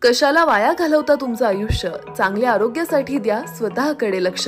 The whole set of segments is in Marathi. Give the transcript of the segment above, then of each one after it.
कशाला वाया घालवता तुमचं आयुष्य? चांगल्या आरोग्यासाठी द्या स्वतःकडे लक्ष.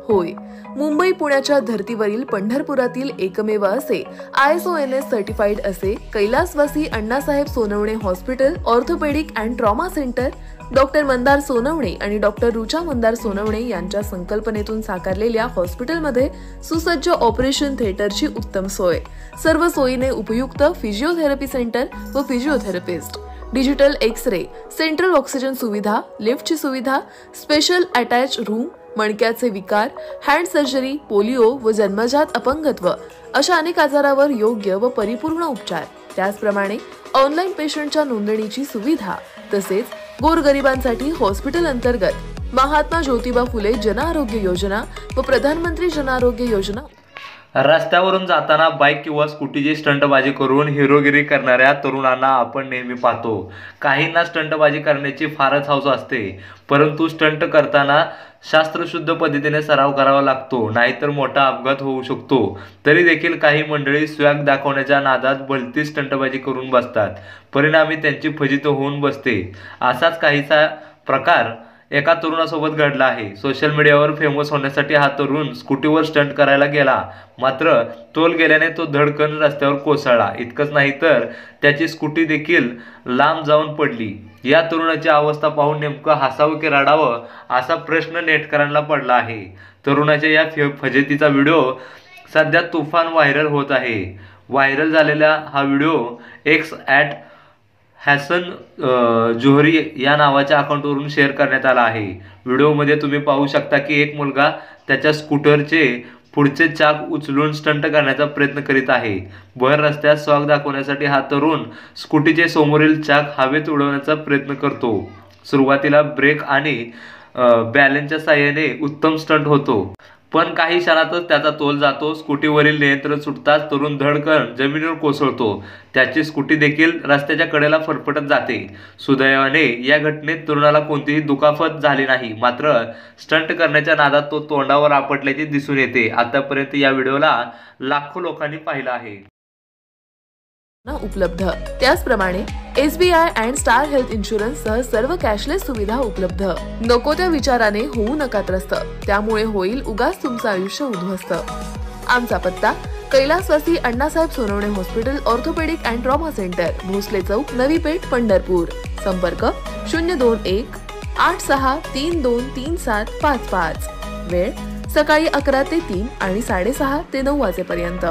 होय, मुंबई पुण्याच्या धर्तीवरील पंढरपुरातील एकमेव असे ISONS सर्टिफाईड असे कैलासवासी Annasaheb Sonawane hospital orthopaedic and trauma centre doctor Mandar Sonawane आणि डॉक्टर रुचा मंदार सोनवणे यांच्या संकल्पनेतून साकारलेल्या हॉस्पिटलमध्ये सुसज्ज ऑपरेशन थिएटरची उत्तम सोय, सर्व सोयीने उपयुक्त फिजिओथेरपी सेंटर व physiotherapist, digital X-ray, central oxygen सुविधा, लिफ्टची सुविधा, स्पेशल अटॅच रूम, मणक्याचे विकार, हँड सर्जरी, पोलिओ व जन्मजात अपंगत्व अशा अनेक आजारावर योग्य व परिपूर्ण उपचार, त्याचप्रमाणे ऑनलाईन पेशंटच्या नोंदणीची सुविधा, तसेच गोरगरिबांसाठी हॉस्पिटल अंतर्गत महात्मा ज्योतिबा फुले जन आरोग्य योजना व प्रधानमंत्री जन आरोग्य योजना. रस्त्यावरून जाताना बाईक किंवा स्कूटीची स्टंटबाजी करून हिरोगिरी करणाऱ्या तरुणांना आपण नेहमी पाहतो. काहींना स्टंटबाजी करण्याची फारच हौस असते, परंतु स्टंट करताना शास्त्रशुद्ध पद्धतीने सराव करावा लागतो, नाहीतर मोठा अपघात होऊ शकतो. तरी देखील काही मंडळी स्वॅग दाखवण्याच्या नादात भलती स्टंटबाजी करून बसतात, परिणामी त्यांची फजिती होऊन बसते. असाच काहीसा प्रकार एका तरुणासोबत घडला आहे. सोशल मीडियावर फेमस होण्यासाठी हा तरुण स्कूटीवर स्टंट करायला गेला, मात्र तोल गेल्याने तो धडकन रस्त्यावर कोसळला. इतकंच नाही तर त्याची स्कूटी देखील लांब जाऊन पडली. या तरुणाची अवस्था पाहून नेमकं हसावं की रडावं असा प्रश्न नेटकरांना पडला आहे. तरुणाच्या या फजितीचा व्हिडिओ सध्या तुफान व्हायरल होत आहे. व्हायरल झालेला हा व्हिडिओ हसन जोहरी या नावाच्या अकाउंटवरून शेअर करण्यात आला आहे. व्हिडिओमध्ये तुम्ही पाहू शकता की एक मुलगा त्याच्या स्कूटरचे पुढचे चाक उचलून स्टंट करण्याचा प्रयत्न करीत आहे. भर रस्त्यात स्वाग दाखवण्यासाठी हा तरुण स्कूटीचे समोरील चाक हवेत उडवण्याचा प्रयत्न करतो. सुरुवातीला ब्रेक आणि बॅलन्सच्या साहाय्याने उत्तम स्टंट होतो, पण काही क्षणातच त्याचा तोल जातो. स्कूटीवरील नियंत्रण सुटताच तरुण धडकन जमिनीवर कोसळतो. त्याची स्कूटी देखील रस्त्याच्या कडेला फरफटत जाते. सुदैवाने या घटनेत तरुणाला कोणतीही दुखापत झाली नाही, मात्र स्टंट करण्याच्या नादात तो तोंडावर आपटल्याचे दिसून येते. आतापर्यंत या व्हिडिओला लाखो लोकांनी पाहिलं आहे. उपलब्ध त्याचप्रमाणे SBI and star health insurance सह सर्व कॅशलेस सुविधा उपलब्ध. नको त्या विचाराने होऊ नका त्रस्त, त्यामुळे होईल उगाच तुमचं आयुष्य उद्ध्वस्त. आमचा पत्ता कैलासवासी Annasaheb Sonawane hospital orthopaedic and trauma centre, Bhosale Chowk, Navi Peth, Pandharpur. संपर्क 021-86323755. वेळ सकाळी 11 ते 3 आणि 6:30 ते 9 वाजेपर्यंत.